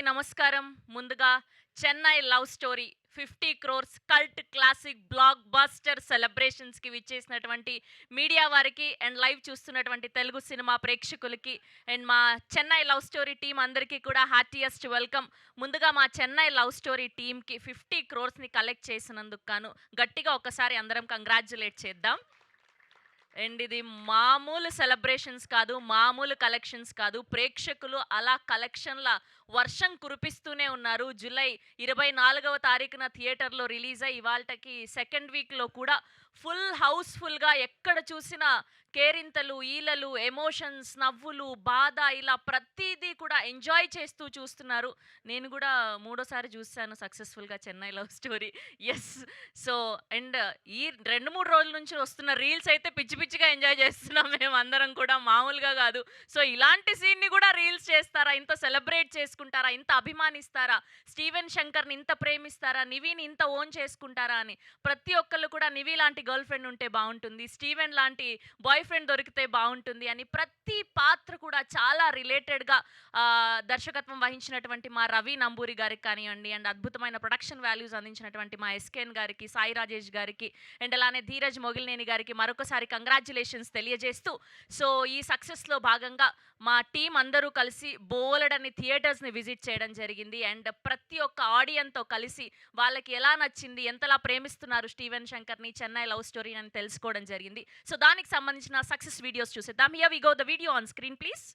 నమస్కారం. ముందుగా 'Chennai love story' 50 crores cult classic blockbuster సెలబ్రేషన్స్‌కి విచ్చేసినటువంటి మీడియా వారికి అండ్ లైవ్ చూస్తున్నటువంటి తెలుగు సినిమా ప్రేక్షకులకి అండ్ మా 'చెన్నై లవ్ స్టోరీ' టీమ్ అందరికీ కూడా హార్టియెస్ట్ వెల్కమ్. ముందుగా మా 'చెన్నై లవ్ స్టోరీ' టీమ్‌కి 50 క్రోర్స్‌ని కలెక్ట్ చేసినందుకు గాను గట్టిగా ఒక్కసారి అందరం కంగ్రాచ్యులేట్ చేద్దాం. అండ్ ఇది మామూలు సెలబ్రేషన్స్ కాదు, మామూలు కలెక్షన్స్ కాదు. ప్రేక్షకులు అలా కలెక్షన్‌ల వర్షం కురిపిస్తూనే ఉన్నారు. జూలై 24వ తారీఖున థియేటర్‌లో రిలీజ్ అయ్యి ఇవాల్టకి సెకండ్ వీక్‌లో కూడా ఫుల్ హౌస్‌ఫుల్‌గా ఎక్కడ చూసినా కేరింతలు, ఈలలు, ఎమోషన్స్, నవ్వులు, బాధ ఇలా ప్రతీదీ కూడా ఎంజాయ్ చేస్తూ చూస్తున్నారు. నేను కూడా మూడోసారి చూసాను సక్సెస్‌ఫుల్‌గా 'Chennai love story'. Yes. So and ఈ 2, 3 రోజుల నుంచి వస్తున్న రీల్స్ అయితే పిచ్చి పిచ్చిగా ఎంజాయ్ చేస్తున్నాం మేమందరం కూడా మామూలుగా కాదు. సో ఇలాంటి సీన్‌ని కూడా రీల్స్ చేస్తారా? ఇంత సెలబ్రేట్ చేసుకుంటారా? ఇంత అభిమానిస్తారా? స్టీవెన్ శంకర్‌ని ఇంత ప్రేమిస్తారా? నివిని ఇంత ఓన్ చేసుకుంటారా అని ప్రతి ఒక్కళ్ళు కూడా నివి లాంటి గర్ల్ ఫ్రెండ్ ఉంటే బావుంటుంది. స్టీవెన్ లాంటి బాయ్ ఫ్రెండ్ దొరికితే బావుంటుంది అని ప్రతి పాత్ర కూడా చాలా రిలేటెడ్‌గా దర్శకత్వం వహించినటువంటి మా రవి నంబూరి గారికి కానివ్వండి అండ్ అద్భుతమైన ప్రొడక్షన్ వాల్యూస్ అందించినటువంటి మా ఎస్‌కేఎన్ గారికి, సాయి రాజేష్ గారికి అండ్ అలానే ధీరజ్ మొగిలినేని గారికి మరొకసారి కంగ్రాచ్యులేషన్స్ తెలియజేస్తూ సో ఈ సక్సెస్‌లో భాగంగా మా టీం అందరూ కలిసి బోలెడన్ని థియేటర్స్‌ని విజిట్ చేయడం జరిగింది. అండ్ ప్రతి ఒక్క ఆడియన్స్‌తో కలిసి వాళ్ళకి ఎలా నచ్చింది, ఎంతలా ప్రేమిస్తున్నారు స్టీవెన్ శంకర్‌ని, 'చెన్నై లవ్ స్టోరీ' అని తెలుసుకోవడం జరిగింది. సో దానికి సంబంధించిన సక్సెస్ వీడియోస్ చూసేద్దాం. Here we go the video on screen please.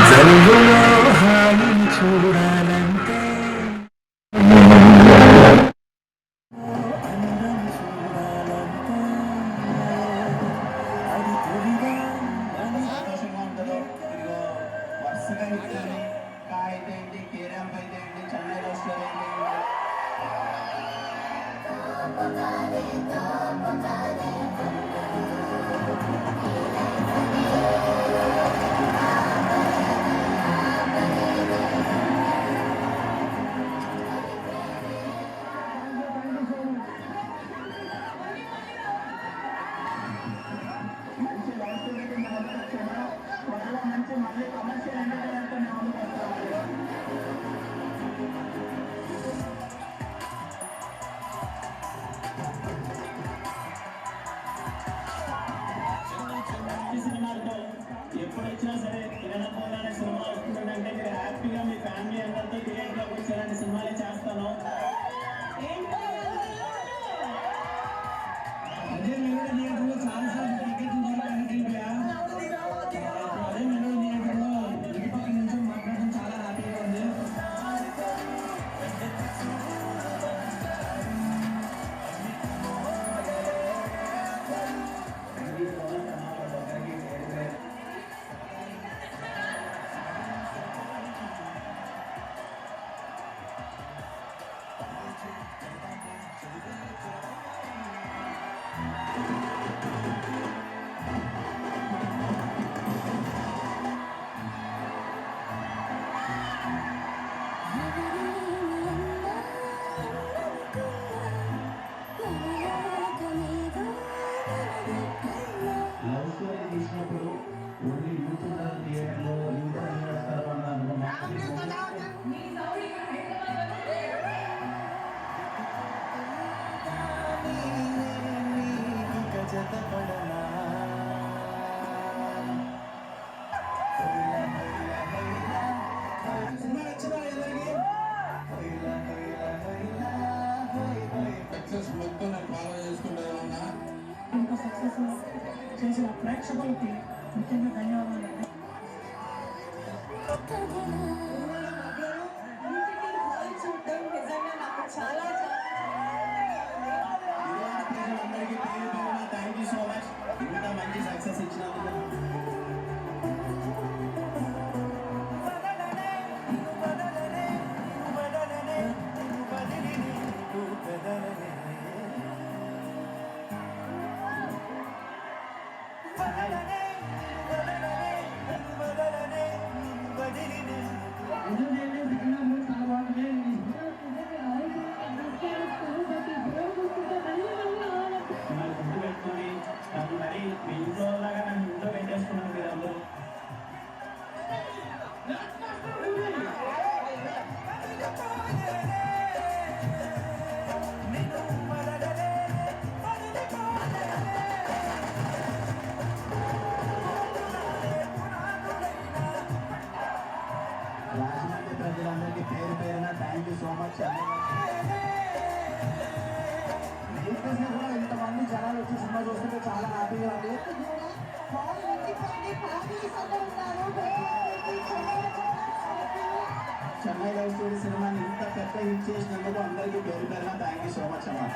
జల్లులో హాయిని చూడాలంటే అందం చూడాలంటే అది తొలిగా సంతోషంగా ఉంటుందో ఇదిగో వరుసగా హిట్లని కా అయితే ఏంటి కేరాంప్ అయితే ఏంటి చెన్నై లవ్ స్టోరీ అయితే ఏంటి మంచి లవ్ స్టోరీ కింద మొదలు వచ్చాను త్వరలో మంచి మళ్ళీ కమర్షియల్ ఎంటర్టైనర్తో మేము ముందుకు వస్తామండి. ఈ సినిమాలతో ఎప్పుడు వచ్చినా సరే వినకపోగానే సినిమా వస్తుందంటే మీరు హ్యాపీగా మీ ఫ్యామిలీ అందరితో థియేటర్లోకి వచ్చేలాంటి సినిమాలే చేస్తాను. అదే మెలోడీ థియేటర్లో చాలాసార్లు టికెట్లు దొరకడానికి వెళ్ళిపోయా. అదే మెలోడీ థియేటర్లో ఇంటి పక్క నుంచి మాట్లాడడం చాలా హ్యాపీగా ఉంది. లవ్ స్టోరీ తీసినప్పుడు ఓన్లీ యూత్ ఉన్నారు థియేటర్లో యూత్ అని వేస్తారు అన్న అనుభవం జతపడనా సినిమా నచ్చిందా అందరికీ? హ్యాపీగా ఉంది. చెన్నై లవ్ స్టోరీ సినిమాని ఇంత పెద్ద హిట్ చేసినందుకు అందరికీ పేరు పేరున థ్యాంక్ యూ సో మచ్ అమ్మా.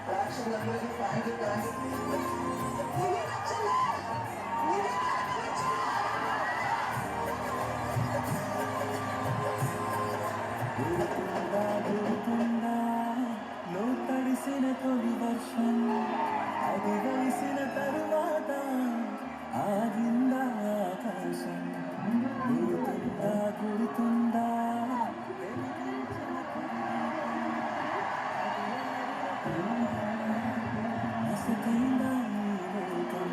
ప్రేక్షకులందరికీ థ్యాంక్ యూ. గురుతుందా గురుతుందా లో తడిసిన తొలి వర్షం, అది వెలిసిన తరువాత ఆగిందా ఆకాశం. గురుతుందా గురుతుందా అసకైందా ఈ లోకం.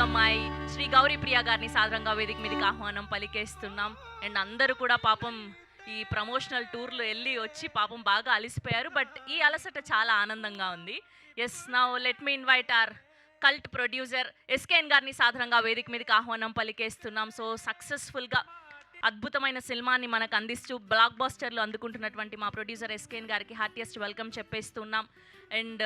అమ్మాయి శ్రీ గౌరీ ప్రియ గారిని సాదరంగా వేదిక మీదకి ఆహ్వానం పలికేస్తున్నాం. అండ్ అందరూ కూడా పాపం ఈ ప్రమోషనల్ టూర్లో వెళ్ళి వచ్చి పాపం బాగా అలసిపోయారు. బట్ ఈ అలసట చాలా ఆనందంగా ఉంది. Yes, now let me invite our cult producer SKN గారిని సాదరంగా వేదిక మీదకి ఆహ్వానం పలికేస్తున్నాం. సో సక్సెస్ఫుల్గా అద్భుతమైన సినిమాని మనకు అందిస్తూ బ్లాక్ బాస్టర్లు అందుకుంటున్నటువంటి మా ప్రొడ్యూసర్ ఎస్కేఎన్ గారికి హార్టియెస్ట్ వెల్కమ్ చెప్పేస్తున్నాం. అండ్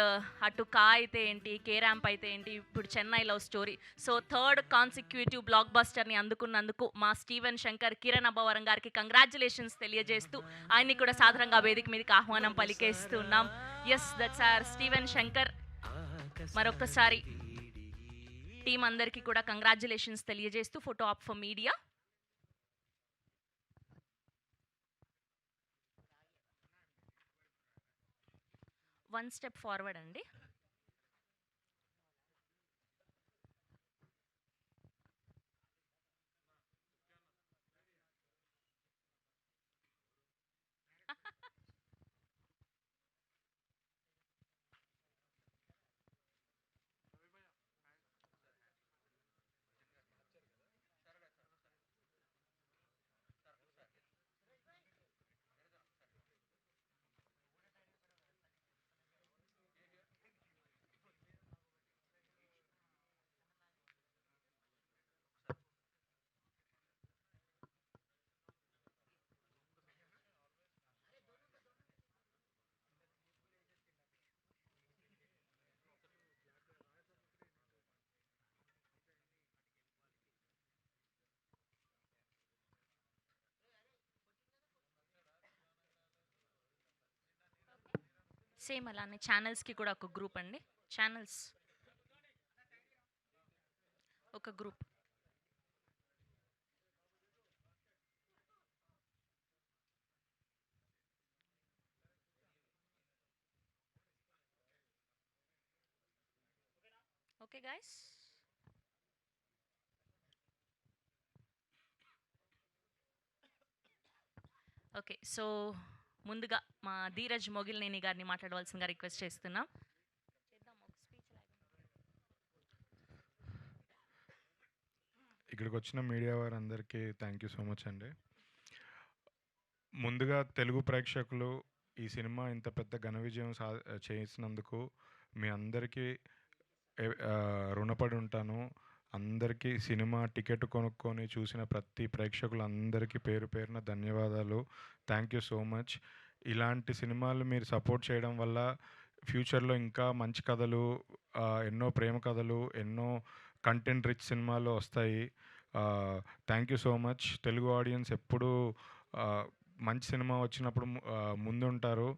అటు కా అయితే ఏంటి, కే ర్యాంప్ అయితే ఏంటి, ఇప్పుడు Chennai love story. So third consecutive block బాస్టర్ని అందుకున్నందుకు మా స్టీవెన్ శంకర్, కిరణ్ అబ్బవరం గారికి కంగ్రాచులేషన్స్ తెలియజేస్తూ ఆయన్ని కూడా సాధారణంగా వేదిక మీదకి ఆహ్వానం పలికేస్తున్నాం. Yes, that's our Steven Shankar. మరొకసారి టీం అందరికీ కూడా కంగ్రాచులేషన్స్ తెలియజేస్తూ photo op for media. One step forward అండి. సేమ్ అలానే ఛానల్స్కి కూడా ఒక గ్రూప్ అండి. ఛానల్స్ ఒక group. Okay guys, okay. So ముందుగా మా ధీరజ్ మొగిలినేని గారిని మాట్లాడవలసిందిగా రిక్వెస్ట్ చేస్తున్నాం. ఇక్కడికి వచ్చిన మీడియా వారందరికీ థ్యాంక్ యూ సో మచ్ అండి. ముందుగా తెలుగు ప్రేక్షకులు ఈ సినిమా ఇంత పెద్ద ఘన విజయం చేసినందుకు మీ అందరికీ రుణపడి ఉంటాను. అందరికీ సినిమా టికెట్ కొనుక్కొని చూసిన ప్రతి ప్రేక్షకులందరికీ పేరు పేరున ధన్యవాదాలు. Thank you so much. ఇలాంటి సినిమాలు మీరు సపోర్ట్ చేయడం వల్ల ఫ్యూచర్లో ఇంకా మంచి కథలు, ఎన్నో ప్రేమ కథలు, ఎన్నో కంటెంట్ రిచ్ సినిమాలు వస్తాయి. Thank you so much. Telugu audience ఎప్పుడూ మంచి సినిమా వచ్చినప్పుడు ముందుంటారు.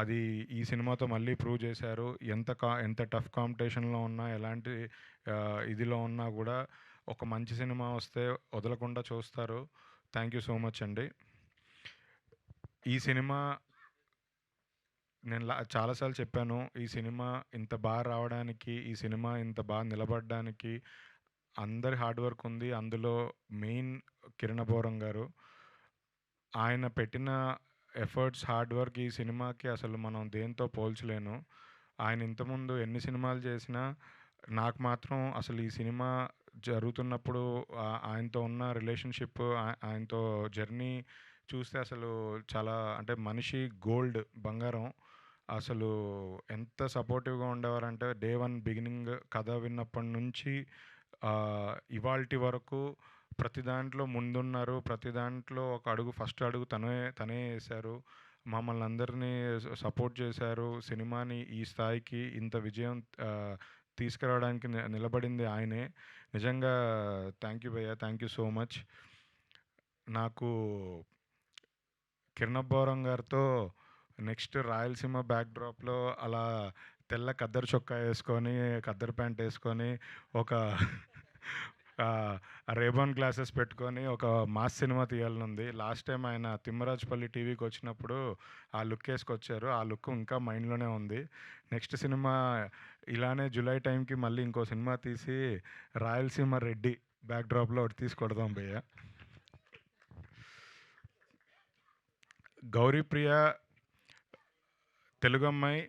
అది ఈ సినిమాతో మళ్ళీ ప్రూవ్ చేశారు. ఎంత టఫ్ కాంపిటీషన్లో ఉన్నా, ఎలాంటి ఇదిలో ఉన్నా కూడా ఒక మంచి సినిమా వస్తే వదలకుండా చూస్తారు. థ్యాంక్ యూ సో మచ్ అండి. ఈ సినిమా నేను చాలాసార్లు చెప్పాను, ఈ సినిమా ఇంత బాగా రావడానికి, ఈ సినిమా ఇంత బాగా నిలబడడానికి అందరి హార్డ్ వర్క్ ఉంది. అందులో మెయిన్ కిరణ్ అబ్బవరం గారు. ఆయన పెట్టిన ఎఫర్ట్స్, హార్డ్ వర్క్ ఈ సినిమాకి అసలు మనం దేంతో పోల్చలేను. ఆయన ఇంతకుముందు ఎన్ని సినిమాలు చేసినా నాకు మాత్రం అసలు ఈ సినిమా జరుగుతున్నప్పుడు ఆయనతో ఉన్న రిలేషన్షిప్, ఆయనతో జర్నీ చూస్తే అసలు చాలా, అంటే మనిషి గోల్డ్, బంగారం. అసలు ఎంత సపోర్టివ్గా ఉండేవారంటే డే వన్ బిగినింగ్ కథ విన్నప్పటి నుంచి ఇవాల్టి వరకు ప్రతి దాంట్లో ముందున్నారు. ప్రతి దాంట్లో ఒక అడుగు, ఫస్ట్ అడుగు తనే వేశారు. మమ్మల్ని అందరినీ సపోర్ట్ చేశారు. సినిమాని ఈ స్థాయికి ఇంత విజయం తీసుకురావడానికి నిలబడింది ఆయనే. నిజంగా థ్యాంక్ యూ భయ్యా, థ్యాంక్ యూ సో మచ్. నాకు కిరణ్ అబ్బవరం గారితో నెక్స్ట్ రాయలసీమ బ్యాక్డ్రాప్లో అలా తెల్ల ఖద్దరు చొక్కా వేసుకొని, ఖద్దరు ప్యాంట్ వేసుకొని, ఒక రేబాన్ గ్లాసెస్ పెట్టుకొని ఒక మాస్ సినిమా తీయాలనుంది. లాస్ట్ టైం ఆయన తిమ్మరాజుపల్లి టీవీకి వచ్చినప్పుడు ఆ లుక్ వేసుకొచ్చారు. ఆ లుక్ ఇంకా మైండ్లోనే ఉంది. నెక్స్ట్ సినిమా ఇలానే జూలై టైంకి మళ్ళీ ఇంకో సినిమా తీసి రాయలసీమ రెడ్డి బ్యాక్డ్రాప్లో ఒకటి తీసి కొడదాం భయ్య. గౌరీప్రియ తెలుగు అమ్మాయి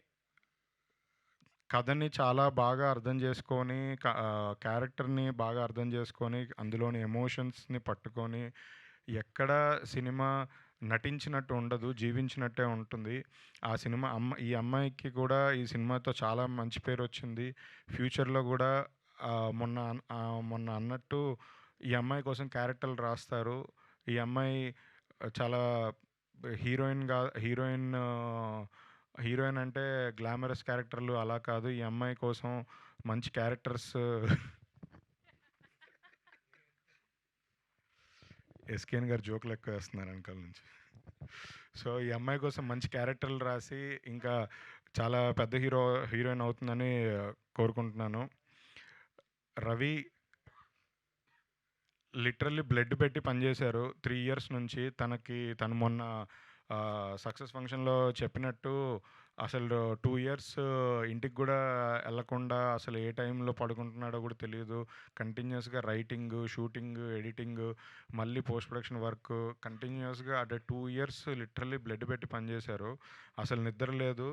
కథని చాలా బాగా అర్థం చేసుకొని, క్యారెక్టర్ని బాగా అర్థం చేసుకొని, అందులోని ఎమోషన్స్ని పట్టుకొని, ఎక్కడ సినిమా నటించినట్టు ఉండదు, జీవించినట్టే ఉంటుంది ఆ సినిమా. ఈ అమ్మాయికి కూడా ఈ సినిమాతో చాలా మంచి పేరు వచ్చింది. ఫ్యూచర్లో కూడా మొన్న అన్నట్టు ఈ అమ్మాయి కోసం క్యారెక్టర్లు రాస్తారు. ఈ అమ్మాయి చాలా హీరోయిన్ హీరోయిన్ అంటే గ్లామరస్ క్యారెక్టర్లు అలా కాదు. ఈ అమ్మాయి కోసం మంచి క్యారెక్టర్స్ ఎస్కేఎన్ గారు జోకులు ఎక్కువ వేస్తున్నారు వెనకాల నుంచి. సో ఈ అమ్మాయి కోసం మంచి క్యారెక్టర్లు రాసి ఇంకా చాలా పెద్ద హీరోయిన్ అవుతుందని కోరుకుంటున్నాను. రవి లిటరల్లీ బ్లడ్ పెట్టి పనిచేశారు 3 ఇయర్స్ నుంచి. తను మొన్న సక్సెస్ ఫంక్షన్లో చెప్పినట్టు అసలు 2 ఇయర్స్ ఇంటికి కూడా వెళ్ళకుండా అసలు ఏ టైంలో పడుకుంటున్నాడో కూడా తెలియదు. కంటిన్యూస్గా రైటింగ్, షూటింగ్, ఎడిటింగ్, మళ్ళీ పోస్ట్ ప్రొడక్షన్ వర్క్ కంటిన్యూస్గా అంటే 2 ఇయర్స్ లిటరల్లీ బ్లడ్ పెట్టి పనిచేశారు. అసలు నిద్ర లేదు.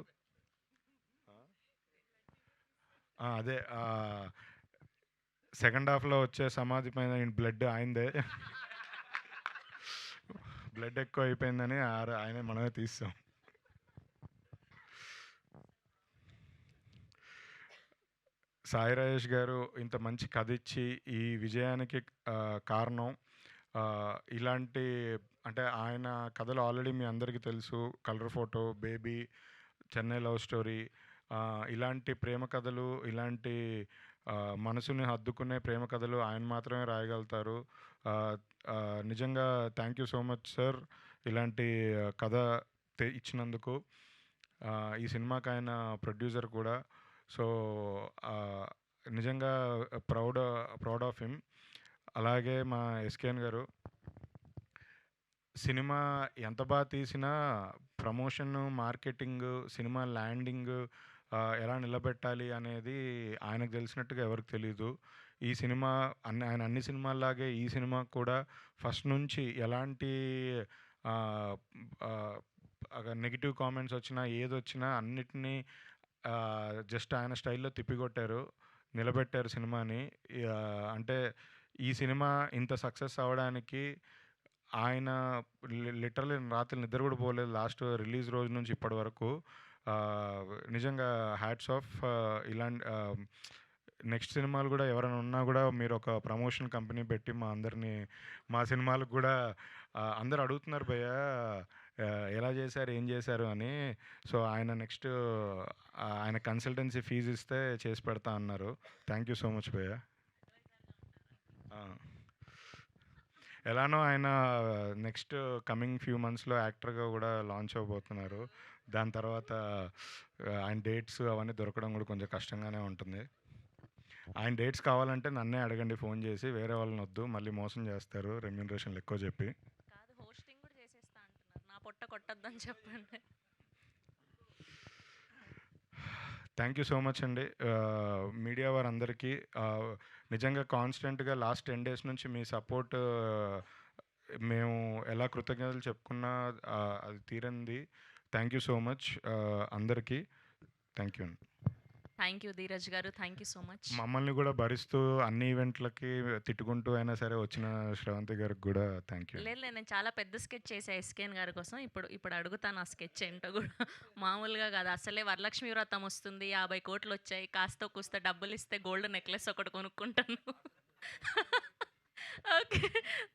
అదే సెకండ్ హాఫ్లో వచ్చే సమాధి పైన బ్లడ్ ఆయనదే. బ్లడ్ ఎక్కువ అయిపోయిందని ఆయన మనమే తీస్తాం. సాయి రాజేష్ గారు ఇంత మంచి కథ ఇచ్చి ఈ విజయానికి కారణం. ఇలాంటి అంటే ఆయన కథలు ఆల్రెడీ మీ అందరికీ తెలుసు. Colour photo, baby, Chennai love story, ఇలాంటి ప్రేమ కథలు, ఇలాంటి మనసుని హత్తుకునే ప్రేమ కథలు ఆయన మాత్రమే రాయగలుగుతారు. నిజంగా thank you so much sir ఇలాంటి కథ ఇచ్చినందుకు. ఈ సినిమాకి ఆయన ప్రొడ్యూసర్ కూడా. సో నిజంగా ప్రౌడ్ ఆఫ్ హిమ్. అలాగే మా ఎస్కేఎన్ గారు సినిమా ఎంత బాగా తీసినా ప్రమోషన్, మార్కెటింగ్, సినిమా ల్యాండింగ్ ఎలా నిలబెట్టాలి అనేది ఆయనకు తెలిసినట్టుగా ఎవరికి తెలీదు. ఈ సినిమా ఆయన అన్ని సినిమాల్లాగే ఈ సినిమా కూడా ఫస్ట్ నుంచి ఎలాంటి నెగిటివ్ కామెంట్స్ వచ్చినా ఏదొచ్చినా అన్నిటినీ జస్ట్ ఆయన స్టైల్లో తిప్పికొట్టారు, నిలబెట్టారు సినిమాని. అంటే ఈ సినిమా ఇంత సక్సెస్ అవ్వడానికి ఆయన లిటరల్లీ రాత్రి నిద్ర కూడా పోలేదు లాస్ట్ రిలీజ్ రోజు నుంచి ఇప్పటి వరకు. నిజంగా హ్యాట్స్ ఆఫ్. ఇలాంటి నెక్స్ట్ సినిమాలు కూడా ఎవరైనా ఉన్నా కూడా మీరు ఒక ప్రమోషన్ కంపెనీ పెట్టి మా సినిమాలకు కూడా అందరు అడుగుతున్నారు భయ్య ఎలా చేశారు, ఏం చేశారు అని. సో ఆయన నెక్స్ట్ ఆయన కన్సల్టెన్సీ ఫీజు ఇస్తే చేసి పెడతా అన్నారు. థ్యాంక్ యూ సో మచ్ భయ్య. ఎలానో ఆయన నెక్స్ట్ కమింగ్ ఫ్యూ మంత్స్లో యాక్టర్గా కూడా లాంచ్ అవ్వబోతున్నారు. దాని తర్వాత ఆయన డేట్స్ అవన్నీ దొరకడం కూడా కొంచెం కష్టంగానే ఉంటుంది. ఆయన డేట్స్ కావాలంటే నన్నే అడగండి ఫోన్ చేసి, వేరే వాళ్ళని వద్దు, మళ్ళీ మోసం చేస్తారు రెమ్యూనరేషన్లు ఎక్కువ చెప్పి. కాదు, హోస్టింగ్ కూడా చేసేస్తా అంటున్నారు. నా పొట్ట కొట్టద్దని చెప్పండి. థ్యాంక్ యూ సో మచ్ అండి మీడియా వారందరికీ. నిజంగా కాన్స్టెంట్గా లాస్ట్ 10 days నుంచి మీ సపోర్ట్ మేము ఎలా కృతజ్ఞతలు చెప్పుకున్నా అది తీరంది. థ్యాంక్ యూ సో మచ్ అందరికీ. థ్యాంక్ యూ అండి. థ్యాంక్ యూ ధీరజ్ గారు, థ్యాంక్ యూ సో మచ్. మమ్మల్ని కూడా భరిస్తూ అన్ని ఈవెంట్లకి తిట్టుకుంటూ అయినా సరే వచ్చిన శ్రవంతి గారికి కూడా థ్యాంక్ యూ. లేదు, నేను చాలా పెద్ద స్కెచ్ చేసా ఎస్కేఎన్ గారి కోసం. ఇప్పుడు అడుగుతాను ఆ స్కెచ్ ఏంటో కూడా. మామూలుగా కాదు, అసలే వరలక్ష్మి వ్రతం వస్తుంది, 50 కోట్లు వచ్చాయి, కాస్త కూస్త డబ్బులు ఇస్తే గోల్డ్ నెక్లెస్ ఒకటి కొనుక్కుంటాను. ఓకే,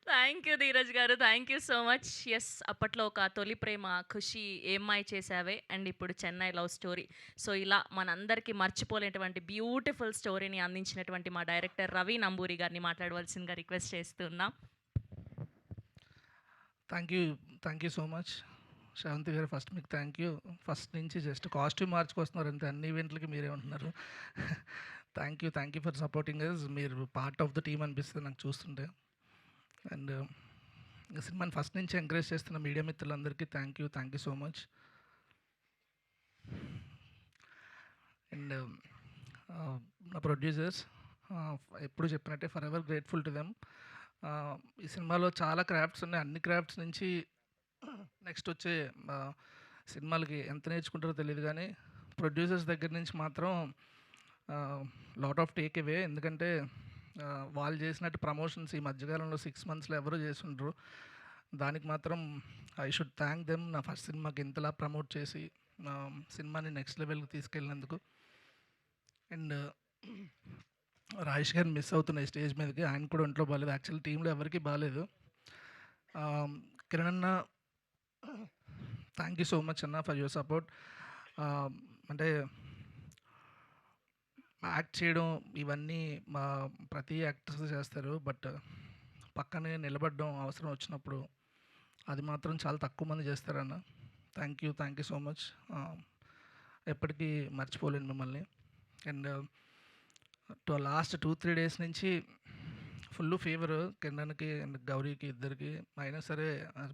థ్యాంక్ యూ ధీరజ్ గారు, thank you so much. Yes, అప్పట్లో ఒక తొలి ప్రేమ, ఖుషి, ఏమ్మాయి చేసావే, అండ్ ఇప్పుడు చెన్నై లవ్ స్టోరీ. సో ఇలా మనందరికీ మర్చిపోలేనటువంటి బ్యూటిఫుల్ స్టోరీని అందించినటువంటి మా డైరెక్టర్ రవి నంబూరి గారిని మాట్లాడవలసిందిగా రిక్వెస్ట్ చేస్తున్నాం. Thank you so much Sravanthi గారు. ఫస్ట్ మీకు థ్యాంక్ యూ. ఫస్ట్ నుంచి జస్ట్ కాస్ట్యూమ్ మార్చుకొస్తున్నారు అంతే, అన్ని ఈవెంట్లకి మీరే ఉంటున్నారు. Thank you for supporting us. మీరు పార్ట్ ఆఫ్ ద టీమ్ అనిపిస్తుంది నాకు చూస్తుంటే. అండ్ సినిమాని ఫస్ట్ నుంచి ఎంకరేజ్ చేస్తున్న మీడియా మిత్రులందరికీ thank you so much. And నా ప్రొడ్యూసర్స్ ఎప్పుడు చెప్పినట్టే for ever grateful to them. ఈ సినిమాలో చాలా క్రాఫ్ట్స్ ఉన్నాయి. అన్ని క్రాఫ్ట్స్ నుంచి నెక్స్ట్ వచ్చే సినిమాలకి ఎంత నేర్చుకుంటారో తెలియదు, కానీ ప్రొడ్యూసర్స్ దగ్గర నుంచి మాత్రం లాట్ ఆఫ్ టేక్ అవే. ఎందుకంటే వాళ్ళు చేసినట్టు ప్రమోషన్స్ ఈ మధ్యకాలంలో 6 monthsలో ఎవరు చేస్తుండ్రు. దానికి మాత్రం ఐ షుడ్ థ్యాంక్ దెమ్. నా ఫస్ట్ సినిమాకి ఇంతలా ప్రమోట్ చేసి సినిమాని నెక్స్ట్ లెవెల్కి తీసుకెళ్ళినందుకు. అండ్ రాజేష్ గారిని మిస్ అవుతున్నాయి స్టేజ్ మీదకి. ఆయన కూడా ఒంట్లో బాగాలేదు, యాక్చువల్లీ టీంలో ఎవరికి బాగాలేదు. కిరణ్ అన్న, థ్యాంక్ యూ సో మచ్ అన్న ఫర్ యువర్ సపోర్ట్. అంటే యాక్ట్ చేయడం ఇవన్నీ మా ప్రతి యాక్టర్స్ చేస్తారు, బట్ పక్కనే నిలబడడం అవసరం వచ్చినప్పుడు అది మాత్రం చాలా తక్కువ మంది చేస్తారన్న. Thank you so much. ఎప్పటికీ మర్చిపోలేను మిమ్మల్ని. అండ్ లాస్ట్ 2-3 డేస్ నుంచి ఫుల్ ఫీవర్ కిరణ్కి అండ్ గౌరీకి ఇద్దరికి. అయినా సరే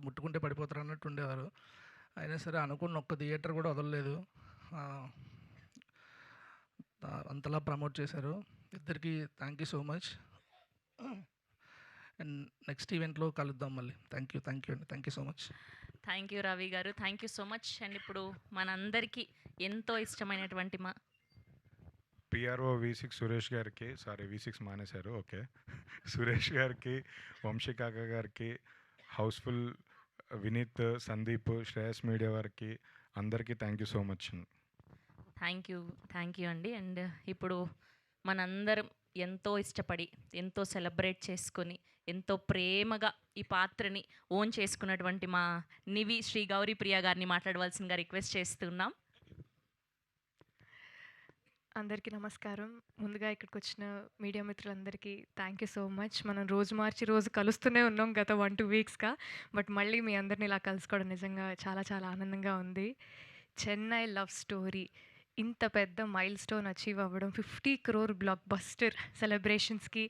ముట్టుకుంటే పడిపోతారు అన్నట్టు ఉండేవారు. అయినా సరే అనుకున్న ఒక్క థియేటర్ కూడా వదలలేదు. అంతలా ప్రమోట్ చేశారు. ఇద్దరికి thank you so much. And next ఈవెంట్లో కలుద్దాం మళ్ళీ. థ్యాంక్ యూ అండి. Thank you so much. Thank you Ravi garu, thank you so much. And ఇప్పుడు మనందరికీ ఎంతో ఇష్టమైనటువంటి మా పిఆర్ఓ V6 సురేష్ గారికి, సారీ V6 మానేశారు, ఓకే, సురేష్ గారికి, వంశీకాక గారికి, హౌస్ఫుల్ వినీత్, సందీప్, శ్రేయస్ మీడియా వారికి అందరికీ thank you so much. Thank you అండి. అండ్ ఇప్పుడు మనందరం ఎంతో ఇష్టపడి, ఎంతో సెలబ్రేట్ చేసుకొని, ఎంతో ప్రేమగా ఈ పాత్రని ఓన్ చేసుకున్నటువంటి మా నివి శ్రీ గౌరీ ప్రియ గారిని మాట్లాడవలసిందిగా రిక్వెస్ట్ చేస్తున్నాం. అందరికీ నమస్కారం. ముందుగా ఇక్కడికి వచ్చిన మీడియా మిత్రులందరికీ థ్యాంక్ యూ సో మచ్. మనం రోజు మార్చి రోజు కలుస్తూనే ఉన్నాం గత 1-2 వీక్స్గా. బట్ మళ్ళీ మీ అందరిని ఇలా కలుసుకోవడం నిజంగా చాలా చాలా ఆనందంగా ఉంది. చెన్నై లవ్ స్టోరీ ఇంత పెద్ద మైల్ స్టోన్ అచీవ్ అవ్వడం, 50 crore బ్లాక్ బస్టర్ సెలబ్రేషన్స్కి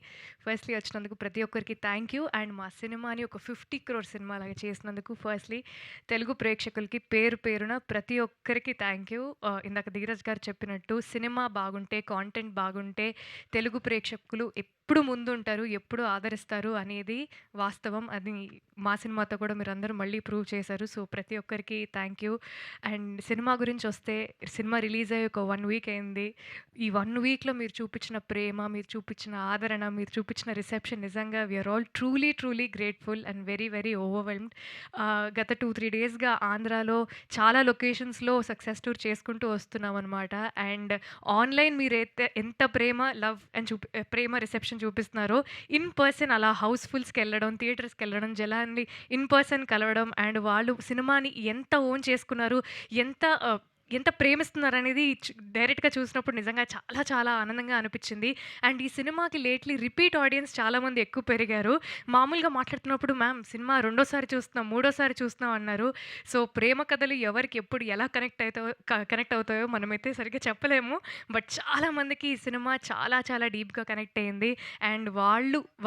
ఫస్ట్లీ వచ్చినందుకు ప్రతి ఒక్కరికి థ్యాంక్ యూ. అండ్ మా సినిమాని ఒక 50 crore సినిమా లాగా చేసినందుకు ఫస్ట్లీ తెలుగు ప్రేక్షకులకి పేరు పేరున ప్రతి ఒక్కరికి థ్యాంక్ యూ. ఇందాక ధీరజ్ గారు చెప్పినట్టు సినిమా బాగుంటే, కాంటెంట్ బాగుంటే తెలుగు ప్రేక్షకులు ఎప్పుడు ముందుంటారు, ఎప్పుడు ఆదరిస్తారు అనేది వాస్తవం. అది మా సినిమాతో కూడా మీరందరూ మళ్ళీ ప్రూవ్ చేశారు. సో ప్రతి ఒక్కరికి థ్యాంక్ యూ. అండ్ సినిమా గురించి వస్తే, సినిమా రిలీజ్ అయ్యి ఒక 1 week అయింది. ఈ 1 weekలో మీరు చూపించిన ప్రేమ, మీరు చూపించిన ఆదరణ, మీరు చూపించిన రిసెప్షన్ నిజంగా we're all truly grateful and very overwhelmed. గత 2-3 డేస్గా ఆంధ్రాలో చాలా లొకేషన్స్లో సక్సెస్ టూర్ చేసుకుంటూ వస్తున్నాం అనమాట. అండ్ ఆన్లైన్ మీరైతే ఎంత ప్రేమ, లవ్ అండ్ ప్రేమ రిసెప్షన్ చూపిస్తున్నారో, ఇన్ పర్సన్ అలా హౌస్ఫుల్స్కి వెళ్ళడం, థియేటర్స్కి వెళ్ళడం, జనాన్ని ఇన్ పర్సన్ కలవడం, అండ్ వాళ్ళు సినిమాని ఎంత ఓన్ చేసుకున్నారు, ఎంత ప్రేమిస్తున్నారు అనేది డైరెక్ట్గా చూసినప్పుడు నిజంగా చాలా చాలా ఆనందంగా అనిపించింది. అండ్ ఈ సినిమాకి లేట్లీ రిపీట్ ఆడియన్స్ చాలామంది ఎక్కువ పెరిగారు. మామూలుగా మాట్లాడుతున్నప్పుడు మ్యామ్ సినిమా 2వ సారి చూస్తున్నాం, 3వ సారి చూస్తున్నాం అన్నారు. సో ప్రేమ కథలు ఎవరికి ఎప్పుడు ఎలా కనెక్ట్ అవుతాయో మనమైతే సరిగ్గా చెప్పలేము. బట్ చాలామందికి ఈ సినిమా చాలా చాలా డీప్గా కనెక్ట్ అయింది. అండ్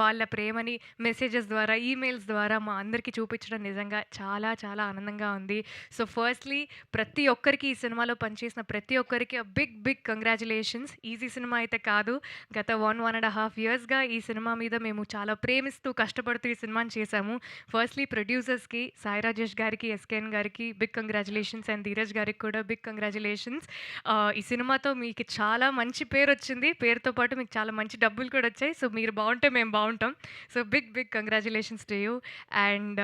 వాళ్ళ ప్రేమని మెసేజెస్ ద్వారా, ఈమెయిల్స్ ద్వారా మా అందరికీ చూపించడం నిజంగా చాలా చాలా ఆనందంగా ఉంది. సో ఫస్ట్లీ ప్రతి ఒక్కరికి, ఈ సినిమాలో పనిచేసిన ప్రతి ఒక్కరికి బిగ్ కంగ్రాచులేషన్స్. ఈజీ సినిమా అయితే కాదు. గత 1.5 yearsగా ఈ సినిమా మీద మేము చాలా ప్రేమిస్తూ కష్టపడుతూ ఈ సినిమాని చేశాము. ఫస్ట్లీ ప్రొడ్యూసర్స్కి, సాయి రాజేష్ గారికి, SKN గారికి బిగ్ కంగ్రాచులేషన్స్. అండ్ ధీరజ్ గారికి కూడా బిగ్ కంగ్రాచులేషన్స్. ఈ సినిమాతో మీకు చాలా మంచి పేరు వచ్చింది. పేరుతో పాటు మీకు చాలా మంచి డబ్బులు కూడా వచ్చాయి. సో మీరు బాగుంటే మేము బాగుంటాం. So big congratulations to you. And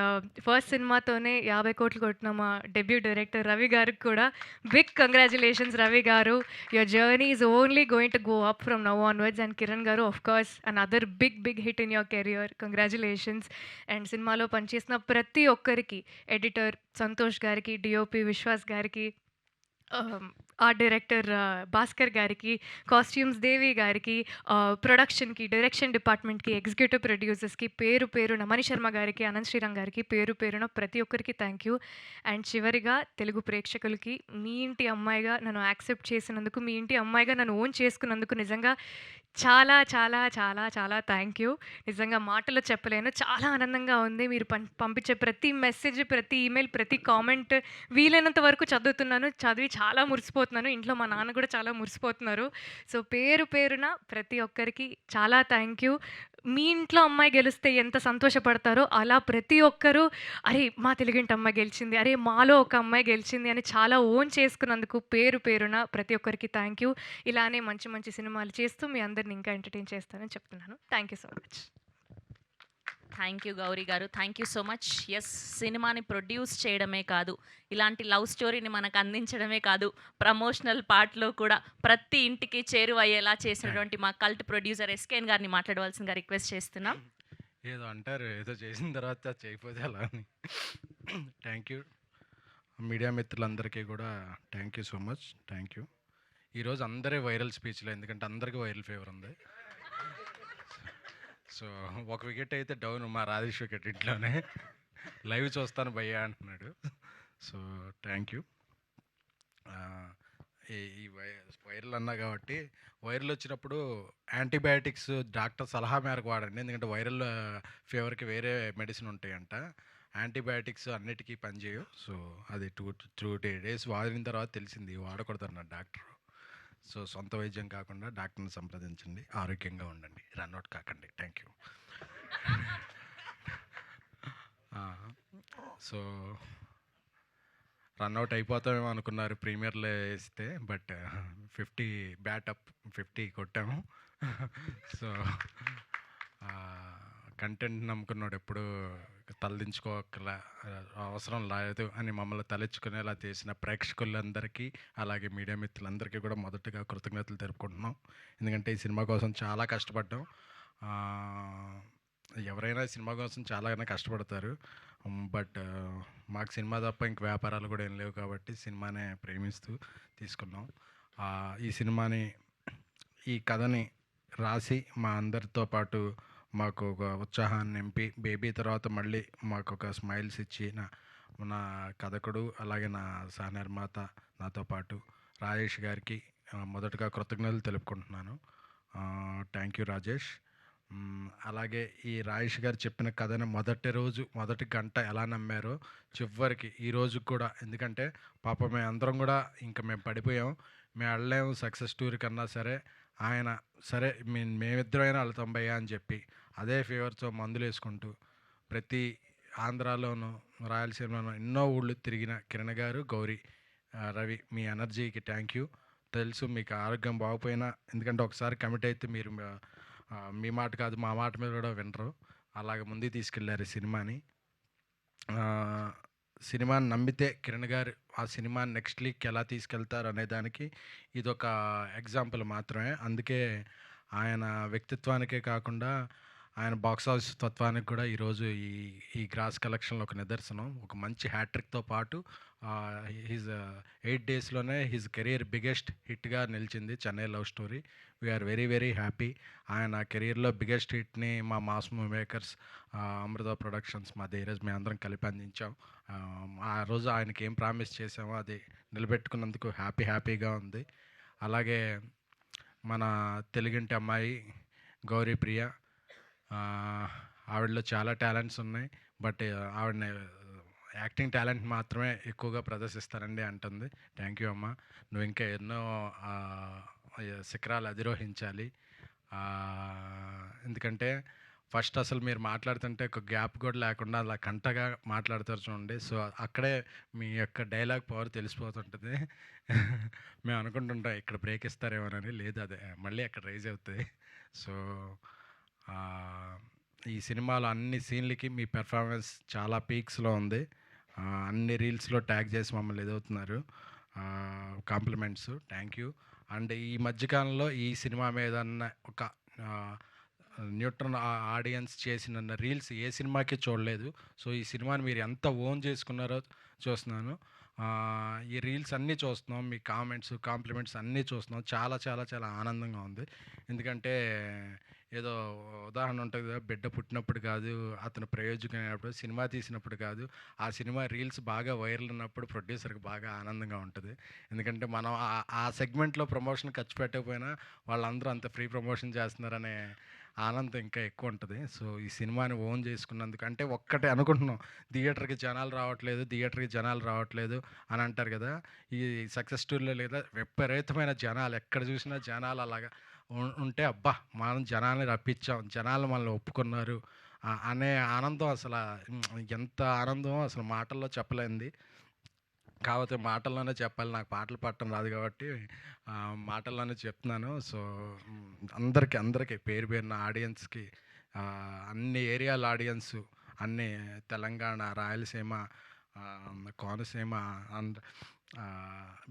first సినిమాతోనే 50 కోట్లు కొట్టిన మా డెబ్యూ డైరెక్టర్ రవి గారికి కూడా big congratulations. Ravi garu, your journey is only going to go up from now onwards. And Kiran garu, of course another big hit in your career. Congratulations. And సినిమాలో పనిచేసిన ప్రతి ఒక్కరికి, ఎడిటర్ సంతోష్ గారికి, DOP విశ్వాస్ గారికి, ఆర్ట్ డైరెక్టర్ భాస్కర్ గారికి, కాస్ట్యూమ్స్ దేవి గారికి, ప్రొడక్షన్కి, డైరెక్షన్ డిపార్ట్మెంట్కి, ఎగ్జిక్యూటివ్ ప్రొడ్యూసర్స్కి పేరున మణి శర్మ గారికి, అనంత్ శ్రీరామ్ గారికి పేరున ప్రతి ఒక్కరికి థ్యాంక్ యూ. అండ్ చివరిగా తెలుగు ప్రేక్షకులకి, మీ ఇంటి అమ్మాయిగా నన్ను యాక్సెప్ట్ చేసినందుకు, మీ ఇంటి అమ్మాయిగా నన్ను ఓన్ చేసుకున్నందుకు నిజంగా చాలా చాలా చాలా చాలా థ్యాంక్ యూ. నిజంగా మాటలో చెప్పలేను. చాలా ఆనందంగా ఉంది. మీరు పంపించే ప్రతి మెసేజ్, ప్రతి ఈమెయిల్, ప్రతి కామెంట్ వీలైనంత వరకు చదువుతున్నాను. చదివి చాలా మురిసిపోతున్నాను. ఇంట్లో మా నాన్న కూడా చాలా మురిసిపోతున్నారు. సో పేరున ప్రతి ఒక్కరికి చాలా థ్యాంక్ యూ. మీ ఇంట్లో అమ్మాయి గెలిస్తే ఎంత సంతోషపడతారో అలా ప్రతి ఒక్కరూ, అరే మా తెలుగింటి అమ్మాయి గెలిచింది, అరే మాలో ఒక అమ్మాయి గెలిచింది అని చాలా ఓన్ చేసుకున్నందుకు పేరున ప్రతి ఒక్కరికి థ్యాంక్ యూ. ఇలానే మంచి సినిమాలు చేస్తూ మీ అందరిని ఇంకా ఎంటర్టైన్ చేస్తానని చెప్తున్నాను. Thank you so much. Thank you Gauri garu, thank you so much. Yes, సినిమాని ప్రొడ్యూస్ చేయడమే కాదు, ఇలాంటి లవ్ స్టోరీని మనకు అందించడమే కాదు, ప్రమోషనల్ పార్ట్లో కూడా ప్రతి ఇంటికి చేరువయ్యేలా చేసినటువంటి మా కల్ట్ ప్రొడ్యూసర్ SKN గారిని మాట్లాడవలసిందిగా రిక్వెస్ట్ చేస్తున్నాం. ఏదో అంటారు, ఏదో చేసిన తర్వాత అది చేయకపోతే అలా అని. థ్యాంక్ యూ మీడియా మిత్రులందరికీ కూడా thank you so much. Thank you. ఈరోజు అందరే వైరల్ స్పీచ్లో, ఎందుకంటే అందరికీ వైరల్ ఫీవర్ ఉంది. సో ఒక వికెట్ అయితే డౌన్, మా రాజేష్ వికెట్ ఇంట్లోనే లైవ్ చూస్తాను భయ్యా అంటున్నాడు. So thank you. ఈ వైరల్ అన్నా కాబట్టి వైరల్ వచ్చినప్పుడు యాంటీబయాటిక్స్ డాక్టర్ సలహా మేరకు వాడండి, ఎందుకంటే వైరల్ ఫీవర్కి వేరే మెడిసిన్ ఉంటాయంట. యాంటీబయాటిక్స్ అన్నిటికీ పనిచేయవు. సో అది 2 days వాడిన తర్వాత తెలిసింది వాడకూడదన్నారు డాక్టర్. సో సొంత వైద్యం కాకుండా డాక్టర్ని సంప్రదించండి, ఆరోగ్యంగా ఉండండి, రన్అట్ కాకండి. Thank you. సో రన్అట్ అయిపోతామేమో అనుకున్నారు ప్రీమియర్లో వేస్తే, బట్ 50 బ్యాటప్ 50 కొట్టాము. సో కంటెంట్ నమ్ముకున్నాడు ఎప్పుడు తలదించుకోకలా అవసరం లేదు అని మమ్మల్ని తలెచ్చుకునేలా చేసిన ప్రేక్షకులందరికీ, అలాగే మీడియా మిత్రులందరికీ కూడా మొదటగా కృతజ్ఞతలు తెలుపుకుంటున్నాం. ఎందుకంటే ఈ సినిమా కోసం చాలా కష్టపడ్డాం. ఎవరైనా సినిమా కోసం చాలానే కష్టపడతారు, బట్ మాకు సినిమా తప్ప ఇంక వ్యాపారాలు కూడా ఏం లేవు కాబట్టి సినిమానే ప్రేమిస్తూ తీసుకున్నాం. ఈ సినిమాని, ఈ కథని రాసి మా అందరితో పాటు మాకు ఒక ఉత్సాహాన్ని నింపి, బేబీ తర్వాత మళ్ళీ మాకు ఒక స్మైల్స్ ఇచ్చి నా కథకుడు అలాగే నా సహనిర్మాత నాతో పాటు రాజేష్ గారికి మొదటగా కృతజ్ఞతలు తెలుపుకుంటున్నాను. Thank you Rajesh. అలాగే ఈ రాజేష్ గారు చెప్పిన కథను మొదటి గంట ఎలా నమ్మారో చివరికి ఈ రోజు కూడా, ఎందుకంటే పాప మేము అందరం కూడా ఇంకా మేము పడిపోయాం, మేము వెళ్ళలేము సక్సెస్ టూర్ కన్నా సరే, ఆయన సరే మేమిద్దరైనా వెళ్తాం భయ్యా అని చెప్పి అదే ఫీవర్తో మందులు వేసుకుంటూ ప్రతి ఆంధ్రాలోనూ రాయలసీమలోనూ ఎన్నో ఊళ్ళు తిరిగిన కిరణ్ గారు, గౌరీ, రవి, మీ ఎనర్జీకి థ్యాంక్ యూ. తెలుసు మీకు ఆరోగ్యం బాగుపోయినా, ఎందుకంటే ఒకసారి కమిట్ అయితే మీరు మీ మాట కాదు మా మాట మీద కూడా వినరు, అలాగే ముందుకు తీసుకెళ్ళారు ఈ సినిమాని నమ్మితే కిరణ్ గారు ఆ సినిమాని నెక్స్ట్ లీగ్కి ఎలా తీసుకెళ్తారు అనే దానికి ఇదొక ఎగ్జాంపుల్ మాత్రమే. అందుకే ఆయన వ్యక్తిత్వానికే కాకుండా ఆయన బాక్స్ ఆఫీస్ తత్వానికి కూడా ఈరోజు ఈ గ్రాస్ కలెక్షన్లో ఒక నిదర్శనం. ఒక మంచి హ్యాట్రిక్తో పాటు హిజ్ 8 daysలోనే హిజ్ కెరీర్ బిగ్గెస్ట్ హిట్గా నిలిచింది Chennai love story. We're very very happy. ఆయన కెరీర్లో బిగ్గెస్ట్ హిట్ని మా మాస్ మేకర్స్, అమృత ప్రొడక్షన్స్, మా ధీరజ్ మేము అందరం కలిపి అందించాం. ఆ రోజు ఆయనకి ఏం ప్రామిస్ చేసామో అది నిలబెట్టుకున్నందుకు హ్యాపీగా ఉంది. అలాగే మన తెలుగింటి అమ్మాయి గౌరీ ప్రియ, ఆవిడలో చాలా టాలెంట్స్ ఉన్నాయి, బట్ ఆవిడని యాక్టింగ్ టాలెంట్ మాత్రమే ఎక్కువగా ప్రదర్శిస్తారండి అంటుంది. థ్యాంక్ యూ అమ్మ, నువ్వు ఇంకా ఎన్నో శిఖరాలు అధిరోహించాలి. ఎందుకంటే ఫస్ట్ అసలు మీరు మాట్లాడుతుంటే ఒక గ్యాప్ కూడా లేకుండా అలా కంటగా మాట్లాడతారు చూడండి. సో అక్కడే మీ యొక్క డైలాగ్ పవర్ తెలిసిపోతుంటుంది. మేము అనుకుంటుంటాం ఇక్కడ బ్రేక్ ఇస్తారేమోనని, లేదు అదే మళ్ళీ అక్కడ రైజ్ అవుతుంది. సో ఈ సినిమాలో అన్ని సీన్లకి మీ పెర్ఫార్మెన్స్ చాలా పీక్స్లో ఉంది. అన్ని రీల్స్లో ట్యాగ్ చేసి మమ్మల్ని ఎదుగుతున్నారు. Compliments, thank you. అండ్ ఈ మధ్యకాలంలో ఈ సినిమా మీద ఒక న్యూట్రన్ ఆడియన్స్ చేసిన రీల్స్ ఏ సినిమాకి చూడలేదు. సో ఈ సినిమాని మీరు ఎంత ఓన్ చేసుకున్నారో చూస్తున్నాను. ఈ రీల్స్ అన్నీ చూస్తున్నాం, మీ కాంప్లిమెంట్స్ అన్నీ చూస్తున్నాం. చాలా చాలా చాలా ఆనందంగా ఉంది. ఎందుకంటే ఏదో ఉదాహరణ ఉంటుంది కదా, బిడ్డ పుట్టినప్పుడు కాదు అతను ప్రయోజకుడైనప్పుడు, సినిమా తీసినప్పుడు కాదు, ఆ సినిమా రీల్స్ బాగా వైరల్ ఉన్నప్పుడు ప్రొడ్యూసర్కి బాగా ఆనందంగా ఉంటుంది. ఎందుకంటే మనం ఆ సెగ్మెంట్లో ప్రమోషన్ ఖర్చు పెట్టకపోయినా వాళ్ళందరూ అంత ఫ్రీ ప్రమోషన్ చేస్తున్నారనే ఆనందం ఇంకా ఎక్కువ ఉంటుంది. సో ఈ సినిమాని ఓన్ చేసుకున్నందుకు, అంటే ఒక్కటే అనుకుంటున్నాం, థియేటర్కి జనాలు రావట్లేదు అని అంటారు కదా, ఈ సక్సెస్ స్టోరీలో లేదా విపరీతమైన జనాలు, ఎక్కడ చూసినా జనాలు అలాగా ఉంటే అబ్బా మనం జనాల్ని రప్పించాం, జనాలు మనల్ని ఒప్పుకున్నారు అనే ఆనందం అసలు ఎంత ఆనందమో అసలు మాటల్లో చెప్పలేంది. కాకపోతే మాటల్లోనే చెప్పాలి, నాకు పాటలు పాడటం రాదు కాబట్టి మాటల్లోనే చెప్తున్నాను. సో అందరికీ పేరున ఆడియన్స్కి, అన్ని ఏరియాల ఆడియన్స్, అన్ని తెలంగాణ, రాయలసీమ, కోనసీమ,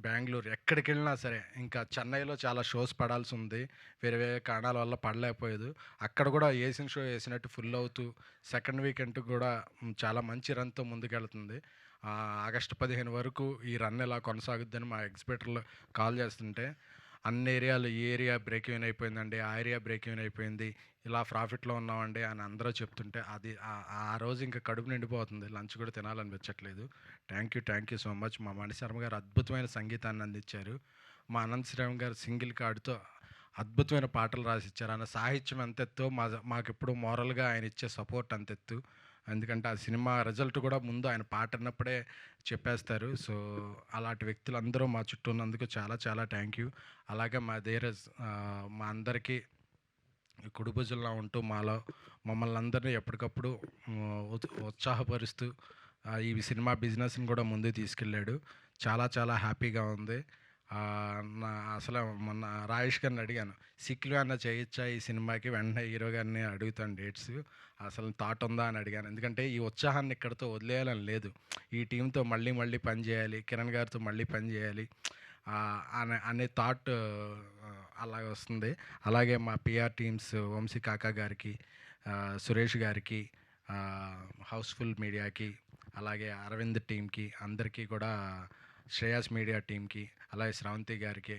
బెంగళూరు ఎక్కడికి వెళ్ళినా సరే, ఇంకా చెన్నైలో చాలా షోస్ పడాల్సి ఉంది, వేరే వేరే కారణాల వల్ల పడలేకపోయేది. అక్కడ కూడా వేసిన షో వేసినట్టు ఫుల్ అవుతూ సెకండ్ వీకెండ్ కూడా చాలా మంచి రన్తో ముందుకెళ్తుంది. ఆగస్టు 15 వరకు ఈ రన్ ఇలా కొనసాగుద్దని మా ఎగ్జిబిటర్లు కాల్ చేస్తుంటే, అన్ని ఏరియాలు ఈ ఏరియా బ్రేక్ ఈవెన్ అయిపోయిందండి, ఆ ఏరియా బ్రేక్ ఈవెన్ అయిపోయింది, ఇలా ప్రాఫిట్లో ఉన్నామండి అని అందరూ చెప్తుంటే అది ఆ రోజు ఇంకా కడుపు నిండిపోతుంది, లంచ్ కూడా తినాలనిపించట్లేదు. Thank you so much. మా మణిశర్మ గారు అద్భుతమైన సంగీతాన్ని అందించారు. మా అనంత్ శ్రీరామ్ గారు సింగిల్ కార్డుతో అద్భుతమైన పాటలు రాసిచ్చారు. ఆయన సాహిత్యం ఎంతెత్తో మాకెప్పుడు మోరల్గా ఆయన ఇచ్చే సపోర్ట్ అంతెత్తు. ఎందుకంటే ఆ సినిమా రిజల్ట్ కూడా ముందు ఆయన పాట అన్నప్పుడే చెప్పేస్తారు. సో అలాంటి వ్యక్తులందరూ మా చుట్టూ ఉన్నందుకు చాలా చాలా థ్యాంక్ యూ. అలాగే మా ధీరజ్ మా అందరికీ కుడిభుజంలా ఉంటూ మమ్మల్ని అందరినీ ఎప్పటికప్పుడు ఉత్సాహపరుస్తూ ఈ సినిమా బిజినెస్ని కూడా ముందుకు తీసుకెళ్ళాడు. చాలా చాలా హ్యాపీగా ఉంది. అసలు మొన్న రాజేష్ గారిని అడిగాను, సిక్కులు అన్న చేయొచ్చా ఈ సినిమాకి, వెంటనే హీరో గారిని అడుగుతాను డేట్స్, అసలు థాట్ ఉందా అని అడిగాను. ఎందుకంటే ఈ ఉత్సాహాన్ని ఇక్కడితో వదిలేయాలని లేదు, ఈ టీంతో మళ్ళీ మళ్ళీ పని చేయాలి, కిరణ్ గారితో మళ్ళీ పని చేయాలి అనే థాట్ అలాగే వస్తుంది. అలాగే మా పిఆర్ టీమ్స్ వంశీ కాకా గారికి, సురేష్ గారికి, హౌస్ఫుల్ మీడియాకి, అలాగే అరవింద్ టీంకి, అందరికీ కూడా శ్రేయాస్ మీడియా టీంకి, అలాగే శ్రావంతి గారికి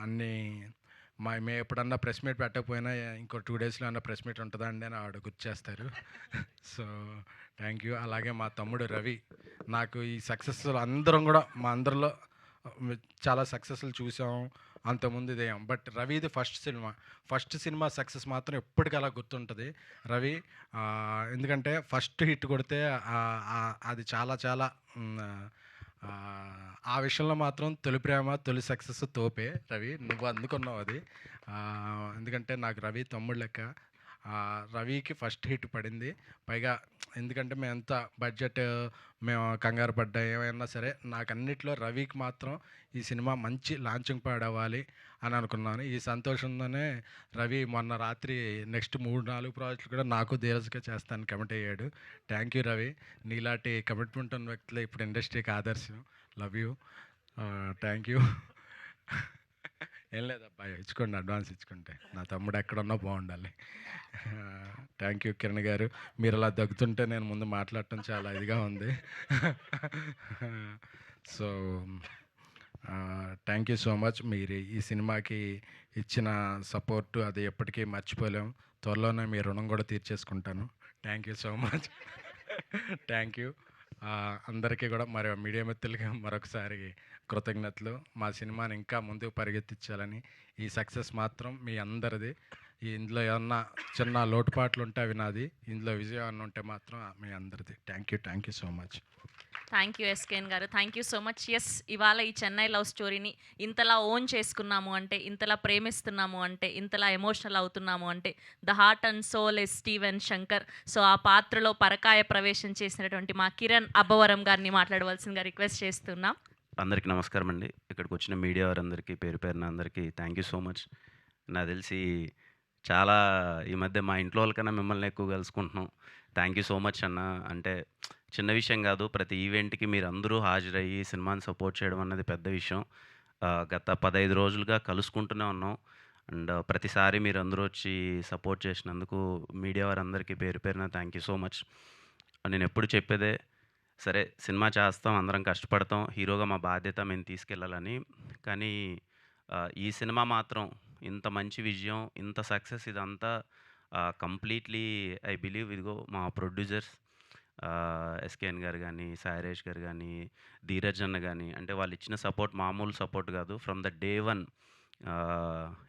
అన్నీ మేము ఎప్పుడన్నా ప్రెస్ మీట్ పెట్టకపోయినా ఇంకో 2 డేస్లో అన్న ప్రెస్ మీట్ ఉంటుందా అండి అని ఆవిడ గుర్తు చేస్తారు. So thank you. అలాగే మా తమ్ముడు రవి, నాకు ఈ సక్సెస్ అందరం కూడా మా అందరిలో చాలా సక్సెస్లు చూసాం, అంతకుముందు ఇదేం, బట్ రవిది ఫస్ట్ సినిమా సక్సెస్ మాత్రం ఎప్పటికీ అలా గుర్తుంటుంది రవి. ఎందుకంటే ఫస్ట్ హిట్ కొడితే అది చాలా చాలా ఆ విషయంలో మాత్రం తొలి ప్రేమ తొలి సక్సెస్ తోపే రవి, నువ్వు అందుకున్నావు అది. ఎందుకంటే నాకు రవి తమ్ముడు లెక్క. రవికి ఫస్ట్ హిట్ పడింది. పైగా ఎందుకంటే మేము ఎంత బడ్జెట్ మేము కంగారు పడ్డా ఏమైనా సరే, నాకు అన్నిట్లో రవికి మాత్రం ఈ సినిమా మంచి లాంచింగ్ ప్యాడ్ అవ్వాలి అని అనుకున్నాను. ఈ సంతోషంతోనే రవి మొన్న రాత్రి నెక్స్ట్ 3-4 ప్రాజెక్టులు కూడా నాకు ధీరజ్గా చేస్తాను కమిట్ అయ్యాడు. థ్యాంక్ యూ రవి, నీలాంటి కమిట్మెంట్ ఉన్న వ్యక్తులు ఇప్పుడు ఇండస్ట్రీకి ఆదర్శం. Love you. Thank you. ఏం లేదబ్బా, ఇచ్చుకోండి, అడ్వాన్స్ ఇచ్చుకుంటే, నా తమ్ముడు ఎక్కడున్నా బాగుండాలి. థ్యాంక్ యూ కిరణ్ గారు, మీరు అలా దగ్గుతుంటే నేను ముందు మాట్లాడటం చాలా ఇదిగా ఉంది. So thank you so much. మీరు ఈ సినిమాకి ఇచ్చిన సపోర్టు అది ఎప్పటికీ మర్చిపోలేం. త్వరలోనే మీ రుణం కూడా తీర్చేసుకుంటాను. Thank you so much. Thank you అందరికీ కూడా మీడియా మిత్రులకి మరొకసారి కృతజ్ఞతలు. మా సినిమాని ఇంకా ముందుకు పరిగెత్తించాలని, ఈ సక్సెస్ మాత్రం మీ అందరిది. ఇందులో ఏమన్నా చిన్న లోటుపాట్లు ఉంటే అవి నాది, ఇందులో విజయం అన్న ఉంటే మాత్రం మీ అందరిది. Thank you so much. Thank you SKN garu, thank you so much. Yes, ఇవాళ ఈ చెన్నై లవ్ స్టోరీని ఇంతలా ఓన్ చేసుకున్నాము అంటే, ఇంతలా ప్రేమిస్తున్నాము అంటే, ఇంతలా ఎమోషనల్ అవుతున్నాము అంటే the heart and soul is Steven Shankar. So ఆ పాత్రలో పరకాయ ప్రవేశం చేసినటువంటి మా కిరణ్ అబ్బవరం గారిని మాట్లాడవలసిందిగా రిక్వెస్ట్ చేస్తున్నాం. అందరికీ నమస్కారం అండి. ఇక్కడికి వచ్చిన మీడియా వారందరికీ పేరు పేరున అందరికీ థ్యాంక్ యూ సో మచ్. నాకు తెలిసి చాలా ఈ మధ్య మా ఇంట్లో వాళ్ళకన్నా మిమ్మల్ని ఎక్కువ కలుసుకుంటున్నాం. థ్యాంక్ యూ సో మచ్ అన్న. అంటే చిన్న విషయం కాదు, ప్రతి ఈవెంట్కి మీరు అందరూ హాజరయ్యి సినిమాని సపోర్ట్ చేయడం అన్నది పెద్ద విషయం. గత 15 రోజులుగా కలుసుకుంటూనే ఉన్నాం. అండ్ ప్రతిసారి మీరు అందరూ వచ్చి సపోర్ట్ చేసినందుకు మీడియా వారందరికీ పేరు పేరున థ్యాంక్ యూ సో మచ్. నేను ఎప్పుడు చెప్పేదే, సరే సినిమా చేస్తాం, అందరం కష్టపడతాం, హీరోగా మా బాధ్యత మేము తీసుకెళ్ళాలని. కానీ ఈ సినిమా మాత్రం ఇంత మంచి విజయం, ఇంత సక్సెస్, ఇదంతా కంప్లీట్లీ ఐ బిలీవ్ ఇదిగో మా ప్రొడ్యూసర్స్ ఎస్కేఎన్ గారు కానీ, సాయిరేష్ గారు కానీ, ధీరజ్ అన్న కానీ, అంటే వాళ్ళు ఇచ్చిన సపోర్ట్ మామూలు సపోర్ట్ కాదు. ఫ్రమ్ ద డే వన్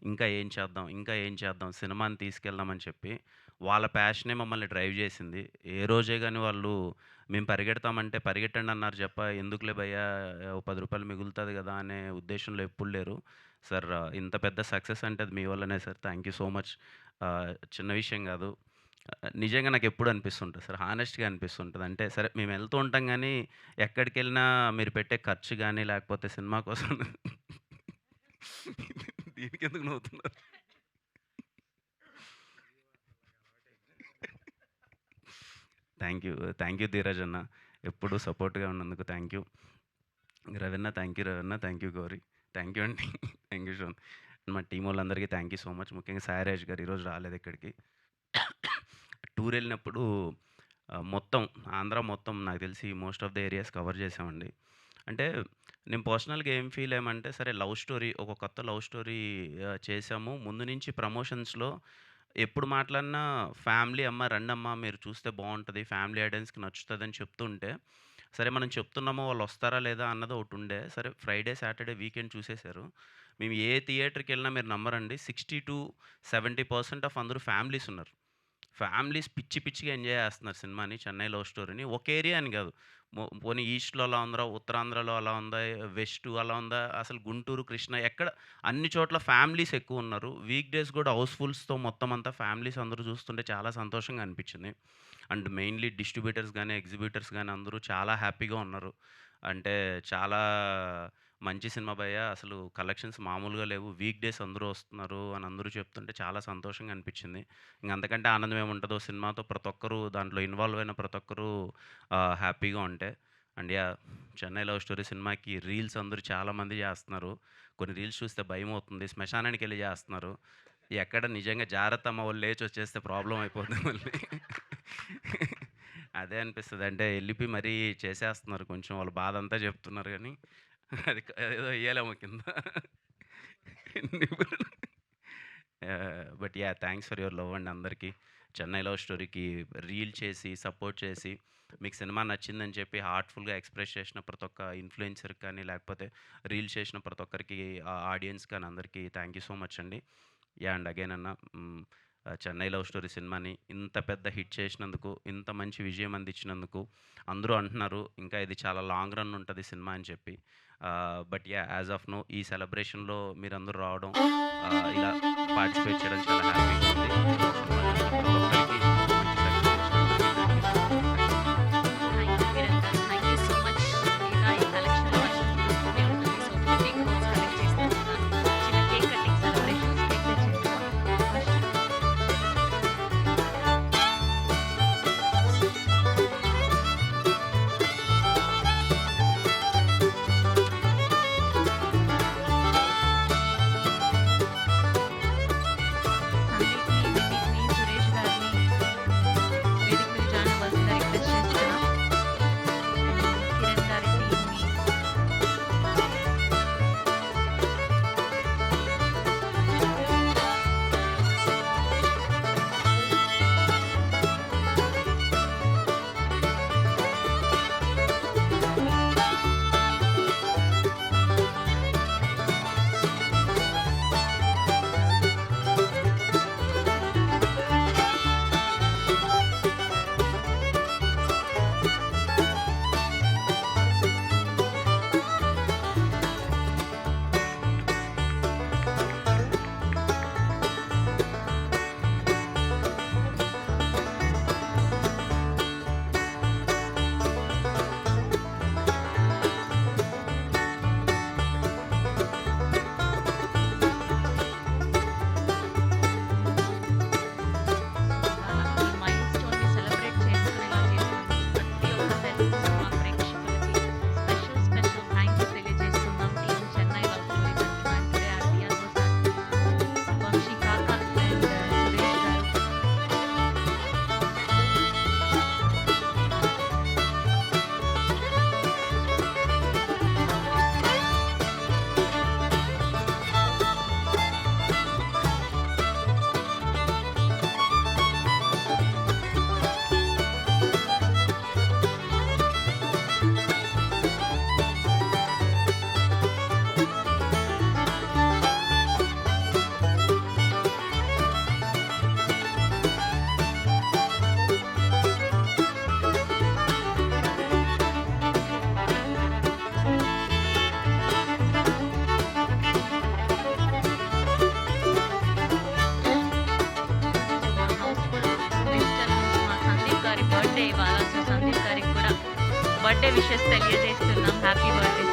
ఇంకా ఏం చేద్దాం సినిమాని తీసుకెళ్దామని చెప్పి వాళ్ళ ప్యాషనే మమ్మల్ని డ్రైవ్ చేసింది. ఏ రోజే కానీ వాళ్ళు మేము పరిగెడతామంటే పరిగెట్టండి అన్నారు చెప్ప, ఎందుకులే భయ్యా ఓ 10 రూపాయలు మిగులుతుంది కదా అనే ఉద్దేశంలో ఎప్పుడు లేరు సార్. ఇంత పెద్ద సక్సెస్ అంటే అది మీ వల్లనే sir. Thank you so much. చిన్న విషయం కాదు, నిజంగా నాకు ఎప్పుడు అనిపిస్తుంటుంది సార్, హానెస్ట్గా అనిపిస్తుంటుంది. అంటే సరే మేము వెళ్తూ ఉంటాం కానీ ఎక్కడికి వెళ్ళినా మీరు పెట్టే ఖర్చు కానీ, లేకపోతే సినిమా కోసం దీనికి ఎందుకు నవ్వుతున్నారు? థ్యాంక్ యూ ధీరజ్ అన్న, ఎప్పుడు సపోర్ట్గా ఉన్నందుకు thank you. Raveena thank you Raveena, thank you Gauri, thank you అండి. Thank you Shon. మా టీం వాళ్ళందరికీ థ్యాంక్ యూ సో మచ్. ముఖ్యంగా సాయిరాజ్ గారు ఈరోజు రాలేదు ఇక్కడికి. టూర్ వెళ్ళినప్పుడు మొత్తం ఆంధ్ర మొత్తం నాకు తెలిసి most of the areas cover చేసామండి. అంటే నేను పర్సనల్గా ఏం ఫీల్ అయ్యామంటే, సరే లవ్ స్టోరీ, ఒక కొత్త లవ్ స్టోరీ చేసాము. ముందు నుంచి ప్రమోషన్స్లో ఎప్పుడు మాట్లాడినా ఫ్యామిలీ అమ్మ రండమ్మా మీరు చూస్తే బాగుంటుంది, ఫ్యామిలీ ఆడియన్స్కి నచ్చుతుంది అని చెప్తుంటే, సరే మనం చెప్తున్నామో వాళ్ళు వస్తారా లేదా అన్నది ఒకటి ఉండే. సరే ఫ్రైడే సాటర్డే వీకెండ్ చూసేశారు. మేము ఏ థియేటర్కి వెళ్ళినా మీరు నమ్మరండి, 60-70% ఆఫ్ అందరూ ఫ్యామిలీస్ ఉన్నారు. ఫ్యామిలీస్ పిచ్చి పిచ్చిగా ఎంజాయ్ చేస్తున్నారు సినిమాని, చెన్నై లవ్ స్టోరీని. ఒక ఏరియా అని కాదు, పోనీ ఈస్ట్లో అలా ఉందా, ఉత్తరాంధ్రలో అలా ఉందా, వెస్ట్ అలా ఉందా, అసలు గుంటూరు కృష్ణ ఎక్కడ అన్ని చోట్ల ఫ్యామిలీస్ ఎక్కువ ఉన్నారు. వీక్ డేస్ కూడా హౌస్ఫుల్స్తో మొత్తం అంతా ఫ్యామిలీస్ అందరూ చూస్తుంటే చాలా సంతోషంగా అనిపించింది. అండ్ మెయిన్లీ డిస్ట్రిబ్యూటర్స్ కానీ ఎగ్జిబ్యూటర్స్ కానీ అందరూ చాలా హ్యాపీగా ఉన్నారు. అంటే చాలా మంచి సినిమా భయ్య, అసలు కలెక్షన్స్ మామూలుగా లేవు, వీక్ డేస్ అందరూ వస్తున్నారు అని అందరూ చెప్తుంటే చాలా సంతోషంగా అనిపించింది. ఇంక అంతకంటే ఆనందం ఏముంటుందో, సినిమాతో ప్రతి ఒక్కరూ దాంట్లో ఇన్వాల్వ్ అయిన ప్రతి ఒక్కరూ హ్యాపీగా ఉంటే. And yeah, Chennai love story సినిమాకి రీల్స్ అందరూ చాలామంది చేస్తున్నారు. కొన్ని రీల్స్ చూస్తే భయం అవుతుంది, శ్మశానానికి వెళ్ళి చేస్తున్నారు. ఎక్కడ నిజంగా జాగ్రత్త అమ్మ వాళ్ళు లేచి వచ్చేస్తే ప్రాబ్లం అయిపోతుంది మళ్ళీ. అదే అనిపిస్తుంది, అంటే వెళ్ళిపోయి మరీ చేసేస్తున్నారు, కొంచెం వాళ్ళ బాధ అంతా చెప్తున్నారు కానీ అది ఏదో వేయలేము కింద. But yeah, thanks for your love అండి అందరికీ. చెన్నై లవ్ స్టోరీకి రీల్ చేసి సపోర్ట్ చేసి మీకు సినిమా నచ్చిందని చెప్పి హార్ట్ఫుల్గా ఎక్స్ప్రెస్ చేసిన ప్రతి ఒక్క ఇన్ఫ్లుయెన్సర్కి కానీ, లేకపోతే రీల్ చేసిన ప్రతి ఒక్కరికి, ఆడియన్స్ కానీ అందరికీ థ్యాంక్ యూ సో మచ్ అండి. యా, అండ్ అగైన్ అన్న, చెన్నై లవ్ స్టోరీ సినిమాని ఇంత పెద్ద హిట్ చేసినందుకు, ఇంత మంచి విజయం అందించినందుకు, అందరూ అంటున్నారు ఇంకా ఇది చాలా లాంగ్ రన్ ఉంటుంది సినిమా అని చెప్పి. But yeah, as of now ఈ సెలబ్రేషన్లో మీరందరూ రావడం, ఇలా పార్టిసిపేట్ చేయడం చాలా హ్యాపీగా ఉంది. సినిమా చూసిన ప్రతి ఒక్కరికి మంచి థ్యాంక్ యూ సో మచ్. ఇలా ఈ కలెక్షన్ వస్తూనే ఉంటుంది. సో 50 crores కలెక్ట్ చేస్తున్నారు. చిన్న కేక్ కటింగ్ సెలబ్రేషన్స్ కేక్ తెచ్చింది. సందీప్ని, వినీత్ని, సురేష్ గారిని వేదిక మీద జాయిన్ అవ్వాల్సిందిగా రిక్వెస్ట్ చేస్తున్నాం. కిరణ్ గారి టీమ్ని, ఈ మైల్ స్టోన్ని సెలబ్రేట్ చేసుకునేలా చేసినందుకు ప్రతి ఒక్క తెలుగు సినిమా ప్రేక్షకులకి స్పెషల్ థ్యాంక్స్ తెలియజేస్తున్నాం. Team Chennai love story today RTR Vamsi Kaka and Suresh గారు. మా హౌస్ఫుల్ డిజిటల్ నుంచి మా సందీప్ గారి బర్త్డే ఇవాళ. సో సందీప్ గారికి కూడా బర్త్డే విషెస్ తెలియజేస్తున్నాం. Happy birthday